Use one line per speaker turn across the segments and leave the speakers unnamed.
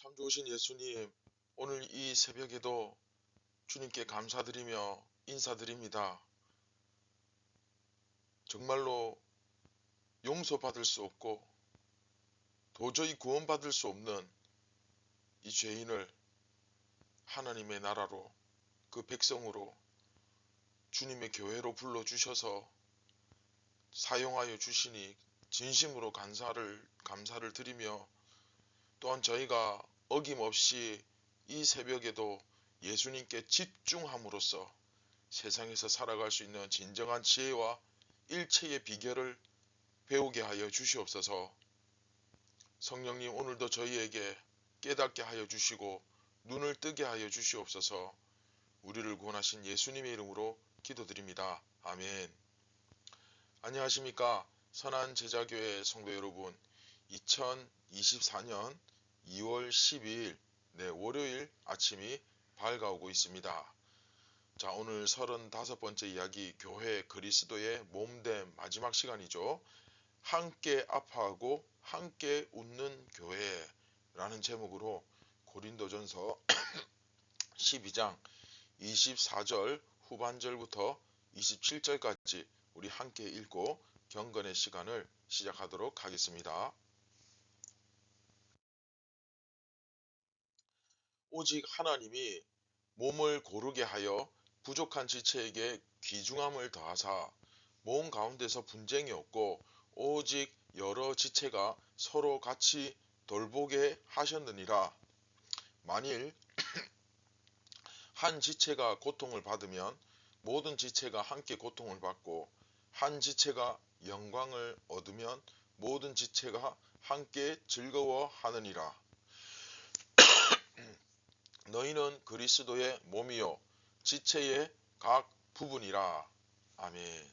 참 좋으신 예수님, 오늘 이 새벽에도 주님께 감사드리며 인사드립니다. 정말로 용서받을 수 없고 도저히 구원받을 수 없는 이 죄인을 하나님의 나라로, 그 백성으로, 주님의 교회로 불러주셔서 사용하여 주시니 진심으로 감사를 드리며, 또한 저희가 어김없이 이 새벽에도 예수님께 집중함으로써 세상에서 살아갈 수 있는 진정한 지혜와 일체의 비결을 배우게 하여 주시옵소서. 성령님, 오늘도 저희에게 깨닫게 하여 주시고 눈을 뜨게 하여 주시옵소서. 우리를 구원하신 예수님의 이름으로 기도드립니다. 아멘. 안녕하십니까, 선한제자교회 성도 여러분. 2024년 2월 12일 월요일 아침이 밝아오고 있습니다. 자, 오늘 35번째 이야기, 교회 그리스도의 몸됨 마지막 시간이죠. 함께 아파하고 함께 웃는 교회라는 제목으로 고린도전서 12장 24절 후반절부터 27절까지 우리 함께 읽고 경건의 시간을 시작하도록 하겠습니다. 오직 하나님이 몸을 고르게 하여 부족한 지체에게 귀중함을 더하사 몸 가운데서 분쟁이 없고 오직 여러 지체가 서로 같이 돌보게 하셨느니라. 만일 한 지체가 고통을 받으면 모든 지체가 함께 고통을 받고, 한 지체가 영광을 얻으면 모든 지체가 함께 즐거워하느니라. 너희는 그리스도의 몸이요 지체의 각 부분이라. 아멘.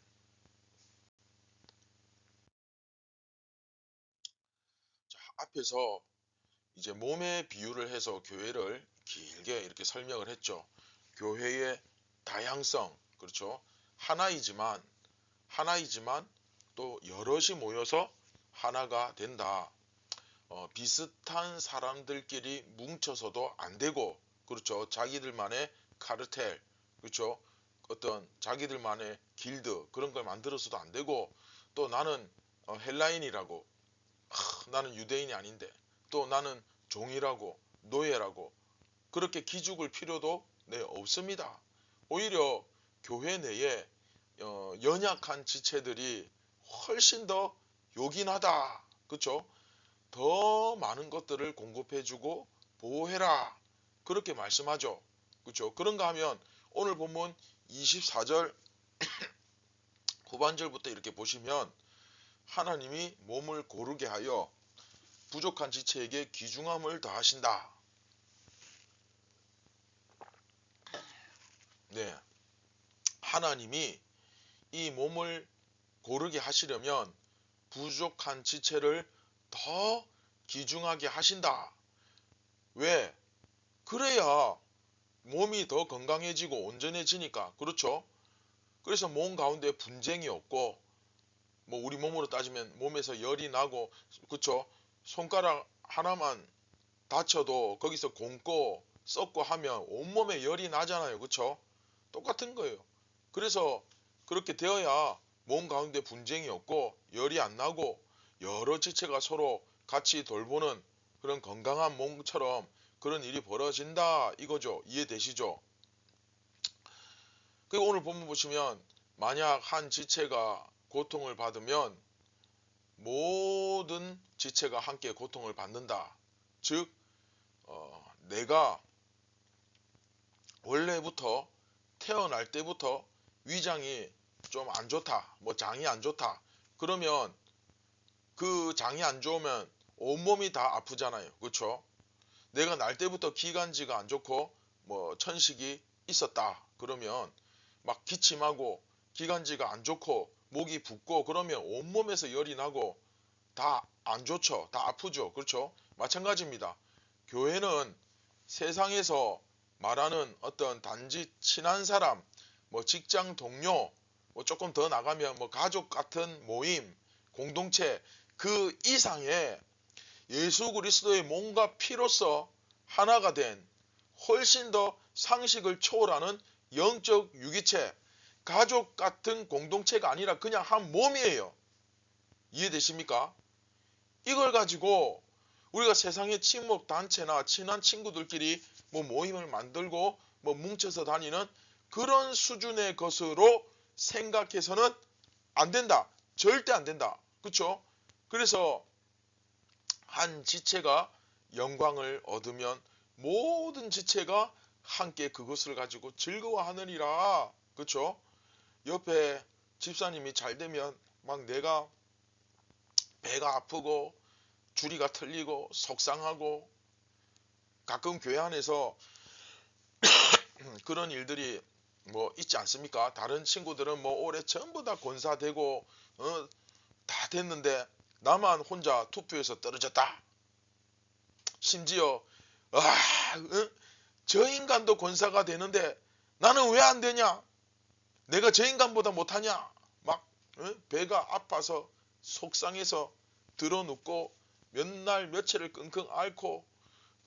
자, 앞에서 이제 몸의 비유를 해서 교회를 길게 이렇게 설명을 했죠. 교회의 다양성, 그렇죠. 하나이지만 또 여럿이 모여서 하나가 된다. 비슷한 사람들끼리 뭉쳐서도 안 되고, 그렇죠. 자기들만의 카르텔, 그렇죠. 어떤 자기들만의 길드, 그런 걸 만들어서도 안 되고, 또 나는 헬라인이라고, 나는 유대인이 아닌데, 또 나는 종이라고, 노예라고, 그렇게 기죽을 필요도 없습니다. 오히려 교회 내에 연약한 지체들이 훨씬 더 요긴하다, 그렇죠. 더 많은 것들을 공급해주고 보호해라, 그렇게 말씀하죠. 그렇죠. 그런가 하면 오늘 본문 24절 후반절부터 이렇게 보시면 하나님이 몸을 고르게 하여 부족한 지체에게 귀중함을 더하신다. 네, 하나님이 이 몸을 고르게 하시려면 부족한 지체를 더 귀중하게 하신다. 왜? 그래야 몸이 더 건강해지고 온전해지니까. 그렇죠. 그래서 몸 가운데 분쟁이 없고, 뭐 우리 몸으로 따지면 몸에서 열이 나고, 그렇죠. 손가락 하나만 다쳐도 거기서 곪고 썩고 하면 온몸에 열이 나잖아요. 그렇죠. 똑같은 거예요. 그래서 그렇게 되어야 몸 가운데 분쟁이 없고 열이 안 나고 여러 지체가 서로 같이 돌보는 그런 건강한 몸처럼 그런 일이 벌어진다, 이거죠. 이해되시죠? 그리고 오늘 본문 보시면 만약 한 지체가 고통을 받으면 모든 지체가 함께 고통을 받는다. 즉 내가 원래부터 태어날 때부터 위장이 좀 안 좋다, 뭐 장이 안 좋다, 그러면 그 장이 안 좋으면 온몸이 다 아프잖아요. 그렇죠? 내가 날 때부터 기관지가 안 좋고 뭐 천식이 있었다, 그러면 막 기침하고 기관지가 안 좋고 목이 붓고 그러면 온몸에서 열이 나고 다 안 좋죠. 다 아프죠. 그렇죠? 마찬가지입니다. 교회는 세상에서 말하는 어떤 단지 친한 사람, 뭐 직장 동료, 뭐 조금 더 나가면 뭐 가족 같은 모임, 공동체, 그 이상의 예수 그리스도의 몸과 피로서 하나가 된 훨씬 더 상식을 초월하는 영적 유기체, 가족 같은 공동체가 아니라 그냥 한 몸이에요. 이해되십니까? 이걸 가지고 우리가 세상의 친목 단체나 친한 친구들끼리 뭐 모임을 만들고 뭐 뭉쳐서 다니는 그런 수준의 것으로 생각해서는 안 된다. 절대 안 된다. 그렇죠? 그래서 한 지체가 영광을 얻으면 모든 지체가 함께 그것을 가지고 즐거워하느니라. 그렇죠? 옆에 집사님이 잘 되면 막 내가 배가 아프고 주리가 틀리고 속상하고, 가끔 교회 안에서 그런 일들이 뭐 있지 않습니까? 다른 친구들은 뭐 올해 전부 다 권사되고 다 됐는데 나만 혼자 투표에서 떨어졌다. 심지어 저 인간도 권사가 되는데 나는 왜 안 되냐? 내가 저 인간보다 못하냐? 막 배가 아파서 속상해서 드러눕고 몇 날 며칠을 끙끙 앓고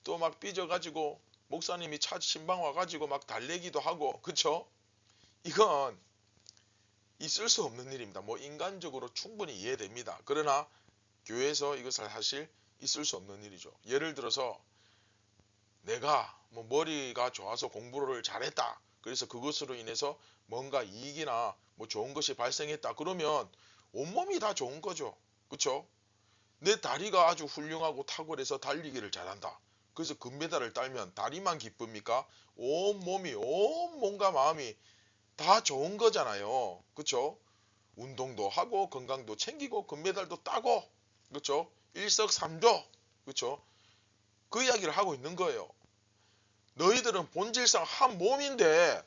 또 막 삐져가지고 목사님이 신방 와가지고 막 달래기도 하고, 그쵸? 이건 있을 수 없는 일입니다. 뭐 인간적으로 충분히 이해됩니다. 그러나 교회에서 이것을 사실 있을 수 없는 일이죠. 예를 들어서 내가 뭐 머리가 좋아서 공부를 잘했다. 그래서 그것으로 인해서 뭔가 이익이나 뭐 좋은 것이 발생했다. 그러면 온몸이 다 좋은 거죠. 그쵸? 내 다리가 아주 훌륭하고 탁월해서 달리기를 잘한다. 그래서 금메달을 따면 다리만 기쁩니까? 온몸이, 온몸과 마음이 다 좋은 거잖아요. 그쵸? 운동도 하고 건강도 챙기고 금메달도 따고, 그쵸? 일석삼조, 그쵸? 그 이야기를 하고 있는 거예요. 너희들은 본질상 한 몸인데,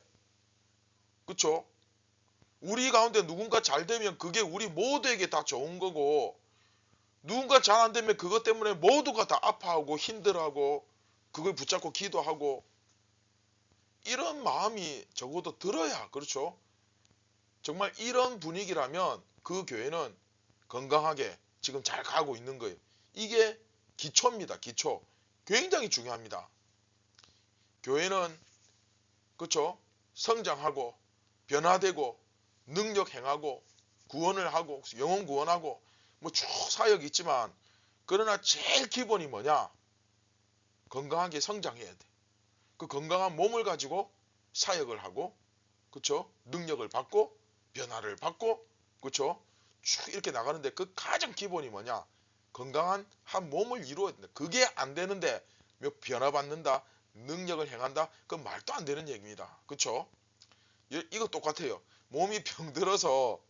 그쵸? 우리 가운데 누군가 잘 되면 그게 우리 모두에게 다 좋은 거고, 누군가 잘 안 되면 그것 때문에 모두가 다 아파하고 힘들어하고 그걸 붙잡고 기도하고, 이런 마음이 적어도 들어야, 그렇죠? 정말 이런 분위기라면 그 교회는 건강하게 지금 잘 가고 있는 거예요. 이게 기초입니다. 기초. 굉장히 중요합니다. 교회는, 그렇죠? 성장하고 변화되고 능력 행하고 구원을 하고 영혼 구원하고 뭐 쭉 사역이 있지만, 그러나 제일 기본이 뭐냐? 건강하게 성장해야 돼. 그 건강한 몸을 가지고 사역을 하고, 그쵸? 능력을 받고 변화를 받고, 그쵸? 쭉 이렇게 나가는데 그 가장 기본이 뭐냐? 건강한 한 몸을 이루어야 된다. 그게 안 되는데 몇 변화받는다, 능력을 행한다, 그건 말도 안 되는 얘기입니다. 그쵸? 이거 똑같아요. 몸이 병들어서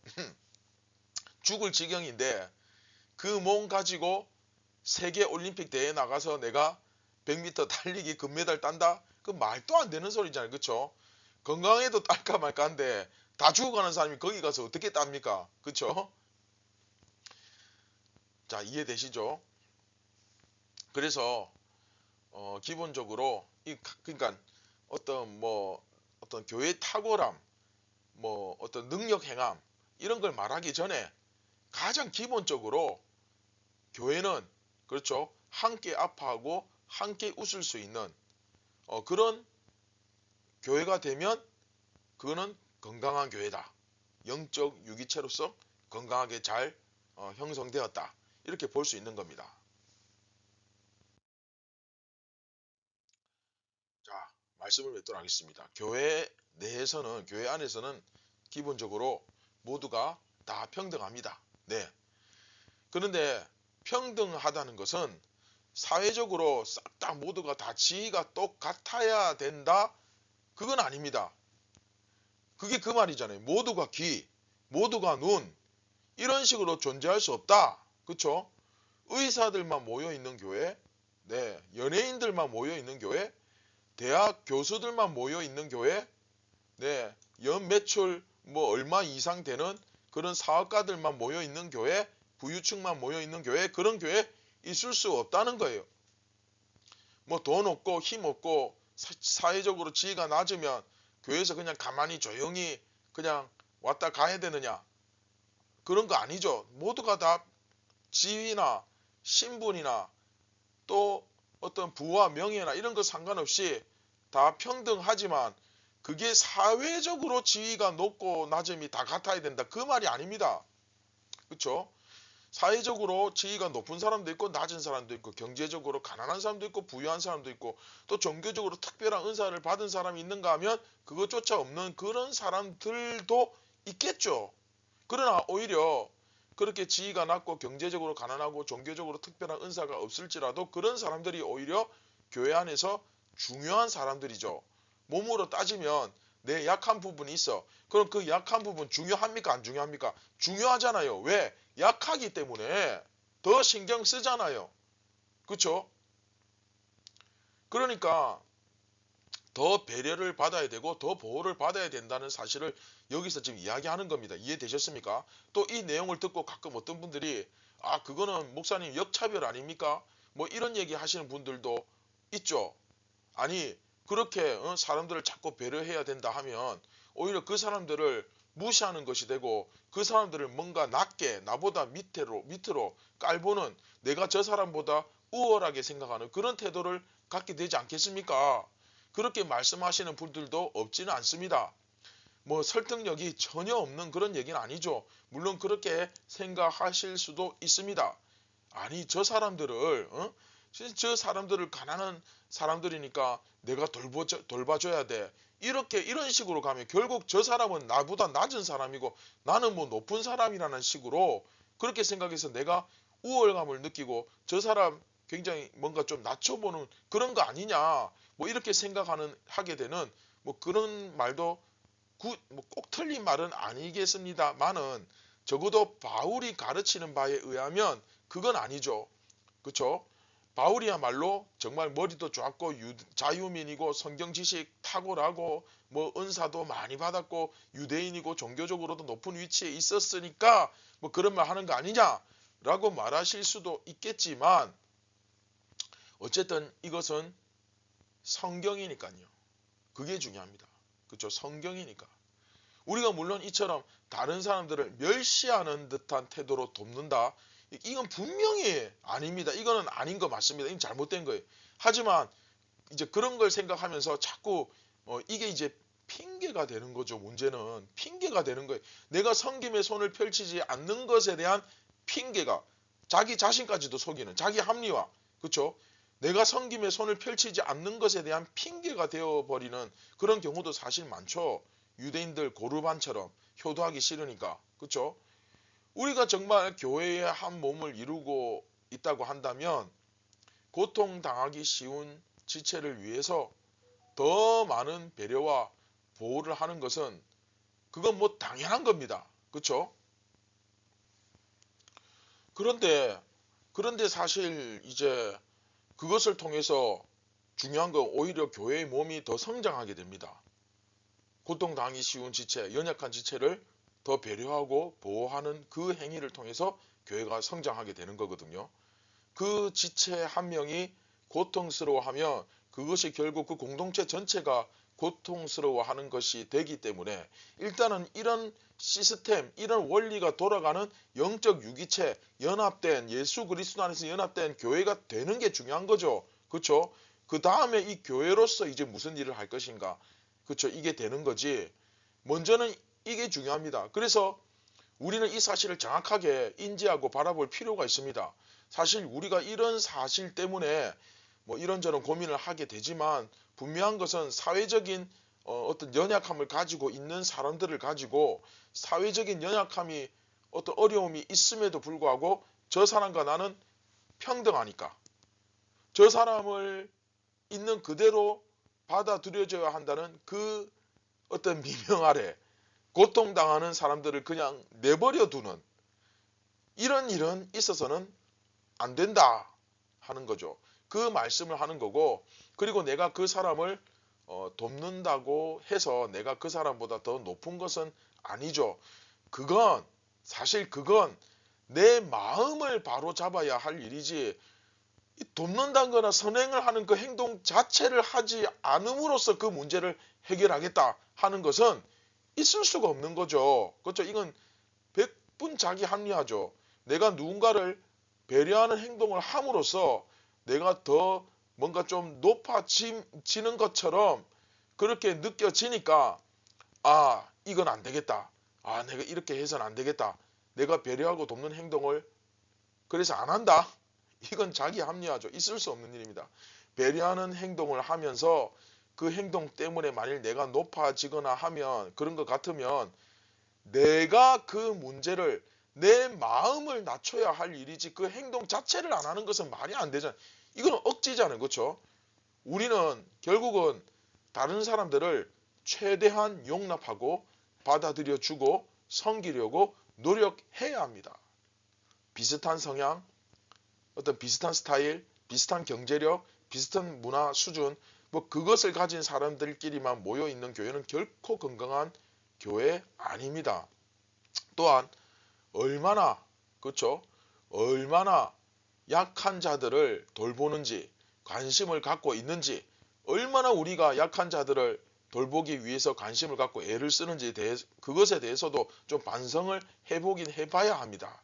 죽을 지경인데 그 몸 가지고 세계 올림픽 대회에 나가서 내가 100m 달리기 금메달 딴다? 그 말도 안 되는 소리잖아요. 그쵸? 건강해도 딸까 말까 한데 다 죽어가는 사람이 거기 가서 어떻게 땁니까? 그쵸? 자, 이해되시죠? 그래서 기본적으로 그러니까 어떤 교회 탁월함, 뭐 어떤 능력 행함, 이런 걸 말하기 전에 가장 기본적으로 교회는, 그렇죠? 함께 아파하고 함께 웃을 수 있는 그런 교회가 되면 그거는 건강한 교회다. 영적 유기체로서 건강하게 잘 형성되었다. 이렇게 볼 수 있는 겁니다. 자, 말씀을 맺도록 하겠습니다. 교회 내에서는, 교회 안에서는 기본적으로 모두가 다 평등합니다. 네. 그런데 평등하다는 것은 사회적으로 싹 다 모두가 다 지위가 똑같아야 된다? 그건 아닙니다. 그게 그 말이잖아요. 모두가 귀, 모두가 눈, 이런 식으로 존재할 수 없다. 그쵸? 의사들만 모여있는 교회, 네, 연예인들만 모여있는 교회, 대학 교수들만 모여있는 교회, 네, 연 매출 뭐 얼마 이상 되는 그런 사업가들만 모여있는 교회, 부유층만 모여있는 교회, 그런 교회 있을 수 없다는 거예요. 뭐 돈 없고 힘 없고 사회적으로 지위가 낮으면 교회에서 그냥 가만히 조용히 그냥 왔다 가야 되느냐? 그런 거 아니죠. 모두가 다 지위나 신분이나 또 어떤 부와 명예나 이런 거 상관없이 다 평등하지만 그게 사회적으로 지위가 높고 낮음이 다 같아야 된다. 그 말이 아닙니다. 그렇죠? 사회적으로 지위가 높은 사람도 있고 낮은 사람도 있고 경제적으로 가난한 사람도 있고 부유한 사람도 있고 또 종교적으로 특별한 은사를 받은 사람이 있는가 하면 그것조차 없는 그런 사람들도 있겠죠. 그러나 오히려 그렇게 지위가 낮고 경제적으로 가난하고 종교적으로 특별한 은사가 없을지라도 그런 사람들이 오히려 교회 안에서 중요한 사람들이죠. 몸으로 따지면 내 약한 부분이 있어. 그럼 그 약한 부분 중요합니까? 안 중요합니까? 중요하잖아요. 왜? 약하기 때문에 더 신경 쓰잖아요. 그렇죠? 그러니까 더 배려를 받아야 되고 더 보호를 받아야 된다는 사실을 여기서 지금 이야기하는 겁니다. 이해되셨습니까? 또 이 내용을 듣고 가끔 어떤 분들이 그거는 목사님 역차별 아닙니까? 뭐 이런 얘기 하시는 분들도 있죠. 아니 그렇게 사람들을 자꾸 배려해야 된다 하면 오히려 그 사람들을 무시하는 것이 되고 그 사람들을 뭔가 낮게 나보다 밑으로 깔보는 내가 저 사람보다 우월하게 생각하는 그런 태도를 갖게 되지 않겠습니까? 그렇게 말씀하시는 분들도 없지는 않습니다. 뭐 설득력이 전혀 없는 그런 얘기는 아니죠. 물론 그렇게 생각하실 수도 있습니다. 아니 저 사람들을 저 사람들을 가난한 사람들이니까 내가 돌봐줘야 돼. 이런 식으로 가면 결국 저 사람은 나보다 낮은 사람이고 나는 뭐 높은 사람이라는 식으로 그렇게 생각해서 내가 우월감을 느끼고 저 사람 굉장히 뭔가 좀 낮춰보는 그런 거 아니냐. 뭐 이렇게 하게 되는 뭐 그런 말도 뭐꼭 틀린 말은 아니겠습니다만은 적어도 바울이 가르치는 바에 의하면 그건 아니죠. 그렇죠? 바울이야말로 정말 머리도 좋았고 자유민이고 성경 지식 탁월하고 뭐 은사도 많이 받았고 유대인이고 종교적으로도 높은 위치에 있었으니까 뭐 그런 말 하는 거 아니냐라고 말하실 수도 있겠지만 어쨌든 이것은 성경이니까요. 그게 중요합니다. 그렇죠? 성경이니까. 우리가 물론 이처럼 다른 사람들을 멸시하는 듯한 태도로 돕는다. 이건 분명히 아닙니다. 이거는 아닌 거 맞습니다. 이건 잘못된 거예요. 하지만 이제 그런 걸 생각하면서 자꾸 이게 이제 핑계가 되는 거죠. 문제는 핑계가 되는 거예요. 내가 섬김의 손을 펼치지 않는 것에 대한 핑계가 자기 자신까지도 속이는 자기 합리화. 그렇죠? 내가 섬김의 손을 펼치지 않는 것에 대한 핑계가 되어버리는 그런 경우도 사실 많죠. 유대인들 고르반처럼 효도하기 싫으니까. 그렇죠? 우리가 정말 교회의 한 몸을 이루고 있다고 한다면 고통당하기 쉬운 지체를 위해서 더 많은 배려와 보호를 하는 것은 그건 뭐 당연한 겁니다. 그렇죠? 그런데 사실 이제 그것을 통해서 중요한 건 오히려 교회의 몸이 더 성장하게 됩니다. 고통당하기 쉬운 지체, 연약한 지체를 더 배려하고 보호하는 그 행위를 통해서 교회가 성장하게 되는 거거든요. 그 지체 한 명이 고통스러워하면 그것이 결국 그 공동체 전체가 고통스러워하는 것이 되기 때문에 일단은 이런 시스템, 이런 원리가 돌아가는 영적 유기체, 연합된 예수 그리스도 안에서 연합된 교회가 되는 게 중요한 거죠. 그렇죠? 그 다음에 이 교회로서 이제 무슨 일을 할 것인가. 그렇죠? 이게 되는 거지. 먼저는 이게 중요합니다. 그래서 우리는 이 사실을 정확하게 인지하고 바라볼 필요가 있습니다. 사실 우리가 이런 사실 때문에 뭐 이런저런 고민을 하게 되지만 분명한 것은 사회적인 어떤 연약함을 가지고 있는 사람들을 가지고 사회적인 연약함이 어떤 어려움이 있음에도 불구하고 저 사람과 나는 평등하니까 저 사람을 있는 그대로 받아들여져야 한다는 그 어떤 미명 아래 고통당하는 사람들을 그냥 내버려 두는 이런 일은 있어서는 안 된다 하는 거죠. 그 말씀을 하는 거고 그리고 내가 그 사람을 돕는다고 해서 내가 그 사람보다 더 높은 것은 아니죠. 사실 그건 내 마음을 바로 잡아야 할 일이지 돕는다는 거나 선행을 하는 그 행동 자체를 하지 않음으로써 그 문제를 해결하겠다 하는 것은 있을 수가 없는 거죠. 그렇죠? 이건 100분 자기 합리화죠. 내가 누군가를 배려하는 행동을 함으로써 내가 더 뭔가 좀 높아지는 것처럼 그렇게 느껴지니까 아, 이건 안 되겠다. 아, 내가 이렇게 해서는 안 되겠다. 내가 배려하고 돕는 행동을 그래서 안 한다. 이건 자기 합리화죠. 있을 수 없는 일입니다. 배려하는 행동을 하면서 그 행동 때문에 만일 내가 높아지거나 하면 그런 것 같으면 내가 그 문제를 내 마음을 낮춰야 할 일이지 그 행동 자체를 안 하는 것은 말이 안 되잖아요. 이건 억지잖아요. 그렇죠? 우리는 결국은 다른 사람들을 최대한 용납하고 받아들여 주고 섬기려고 노력해야 합니다. 비슷한 성향, 어떤 비슷한 스타일, 비슷한 경제력, 비슷한 문화 수준, 뭐 그것을 가진 사람들끼리만 모여 있는 교회는 결코 건강한 교회 아닙니다. 또한 얼마나 그렇죠? 얼마나 약한 자들을 돌보는지 관심을 갖고 있는지 얼마나 우리가 약한 자들을 돌보기 위해서 관심을 갖고 애를 쓰는지 그것에 대해서도 좀 반성을 해보긴 해봐야 합니다.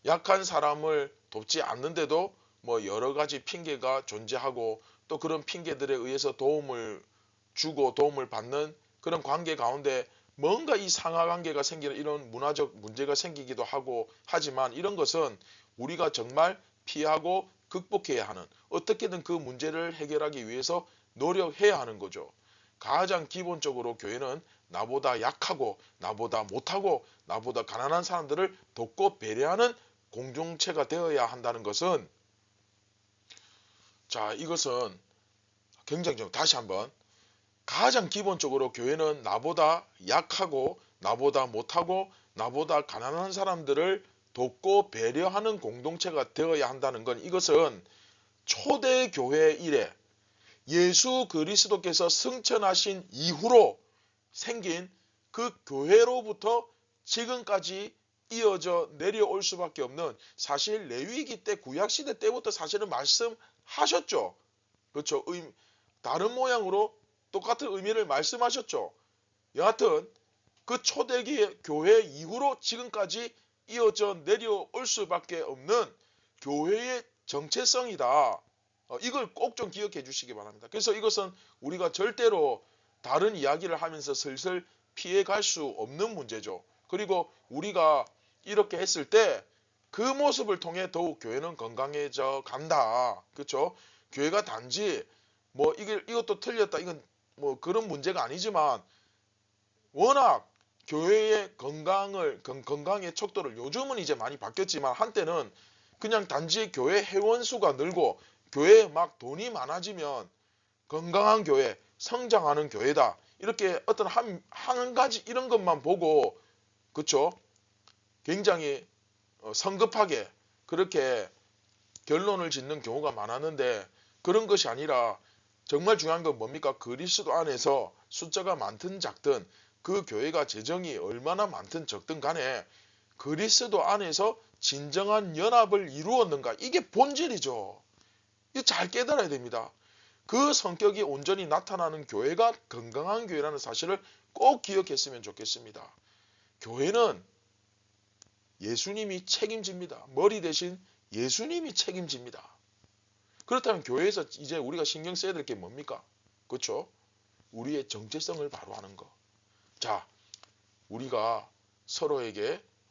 약한 사람을 돕지 않는데도 뭐 여러 가지 핑계가 존재하고 또 그런 핑계들에 의해서 도움을 주고 도움을 받는 그런 관계 가운데 뭔가 이 상하관계가 생기는 이런 문화적 문제가 생기기도 하고 하지만 이런 것은 우리가 정말 피하고 극복해야 하는 어떻게든 그 문제를 해결하기 위해서 노력해야 하는 거죠. 가장 기본적으로 교회는 나보다 약하고 나보다 못하고 나보다 가난한 사람들을 돕고 배려하는 공동체가 되어야 한다는 것은 자 이것은 굉장히 좀 다시 한번 가장 기본적으로 교회는 나보다 약하고 나보다 못하고 나보다 가난한 사람들을 돕고 배려하는 공동체가 되어야 한다는 건 이것은 초대교회 이래 예수 그리스도께서 승천하신 이후로 생긴 그 교회로부터 지금까지 이어져 내려올 수밖에 없는 사실 레위기 때 구약시대 때부터 사실은 말씀하셨죠. 그렇죠. 다른 모양으로 똑같은 의미를 말씀하셨죠. 여하튼 그 초대기 교회 이후로 지금까지 이어져 내려올 수밖에 없는 교회의 정체성이다. 이걸 꼭 좀 기억해 주시기 바랍니다. 그래서 이것은 우리가 절대로 다른 이야기를 하면서 슬슬 피해갈 수 없는 문제죠. 그리고 우리가 이렇게 했을 때 그 모습을 통해 더욱 교회는 건강해져 간다. 그렇죠? 교회가 단지 뭐 이것도 틀렸다. 이건 뭐 그런 문제가 아니지만 워낙 교회의 건강의 척도를 요즘은 이제 많이 바뀌었지만 한때는 그냥 단지 교회 회원수가 늘고 교회에 막 돈이 많아지면 건강한 교회, 성장하는 교회다. 이렇게 어떤 한 가지 이런 것만 보고 그쵸? 굉장히 성급하게 그렇게 결론을 짓는 경우가 많았는데 그런 것이 아니라 정말 중요한 건 뭡니까? 그리스도 안에서 숫자가 많든 작든 그 교회가 재정이 얼마나 많든 적든 간에 그리스도 안에서 진정한 연합을 이루었는가? 이게 본질이죠. 이거 잘 깨달아야 됩니다. 그 성격이 온전히 나타나는 교회가 건강한 교회라는 사실을 꼭 기억했으면 좋겠습니다. 교회는 예수님이 책임집니다. 머리 대신 예수님이 책임집니다. 그렇다면 교회에서 이제 우리가 신경 써야 될 게 뭡니까? 그렇죠? 우리의 정체성을 바로 하는 거. 자, 우리가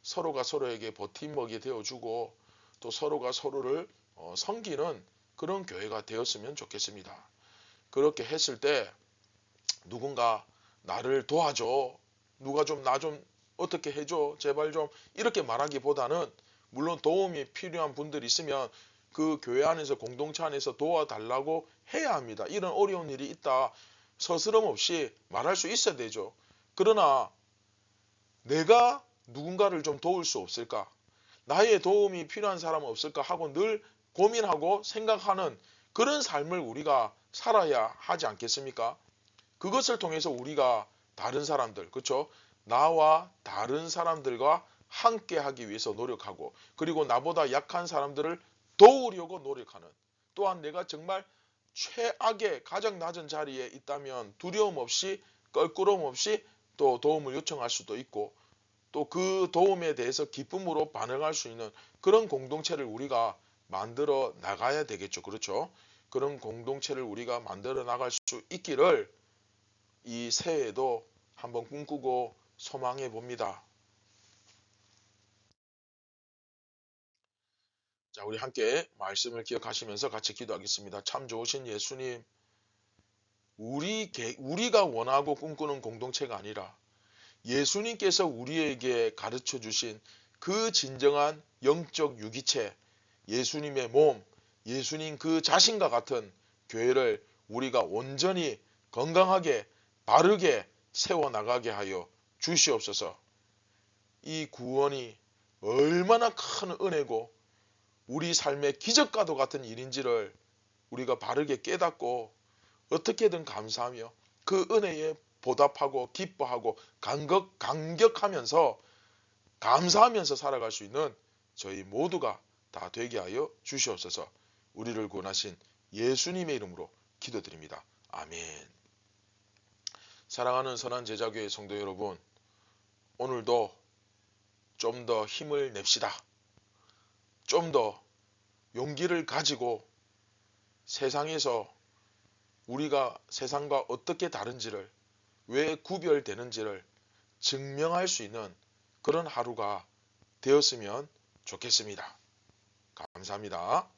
서로가 서로에게 버팀목이 되어주고 또 서로가 서로를 섬기는 그런 교회가 되었으면 좋겠습니다. 그렇게 했을 때 누군가 나를 도와줘. 누가 좀 나 좀 어떻게 해줘. 제발 좀 이렇게 말하기보다는 물론 도움이 필요한 분들이 있으면 그 교회 안에서 공동체 안에서 도와달라고 해야 합니다. 이런 어려운 일이 있다. 서스럼 없이 말할 수 있어야 되죠. 그러나 내가 누군가를 좀 도울 수 없을까? 나의 도움이 필요한 사람은 없을까 하고 늘 고민하고 생각하는 그런 삶을 우리가 살아야 하지 않겠습니까? 그것을 통해서 우리가 다른 사람들, 그렇죠? 나와 다른 사람들과 함께 하기 위해서 노력하고 그리고 나보다 약한 사람들을 도우려고 노력하는 또한 내가 정말 최악의 가장 낮은 자리에 있다면 두려움 없이 껄끄러움 없이 또 도움을 요청할 수도 있고 또 그 도움에 대해서 기쁨으로 반응할 수 있는 그런 공동체를 우리가 만들어 나가야 되겠죠. 그렇죠? 그런 공동체를 우리가 만들어 나갈 수 있기를 이 새해에도 한번 꿈꾸고 소망해 봅니다. 자, 우리 함께 말씀을 기억하시면서 같이 기도하겠습니다. 참 좋으신 예수님, 우리가 원하고 꿈꾸는 공동체가 아니라 예수님께서 우리에게 가르쳐 주신 그 진정한 영적 유기체, 예수님의 몸, 예수님 그 자신과 같은 교회를 우리가 온전히 건강하게 바르게 세워나가게 하여 주시옵소서. 이 구원이 얼마나 큰 은혜고 우리 삶의 기적과도 같은 일인지를 우리가 바르게 깨닫고 어떻게든 감사하며 그 은혜에 보답하고 기뻐하고 감격하면서 감사하면서 살아갈 수 있는 저희 모두가 다 되게 하여 주시옵소서. 우리를 구원하신 예수님의 이름으로 기도드립니다. 아멘. 사랑하는 선한 제자교회 성도 여러분, 오늘도 좀 더 힘을 냅시다. 좀 더 용기를 가지고 세상에서 우리가 세상과 어떻게 다른지를, 왜 구별되는지를 증명할 수 있는 그런 하루가 되었으면 좋겠습니다. 감사합니다.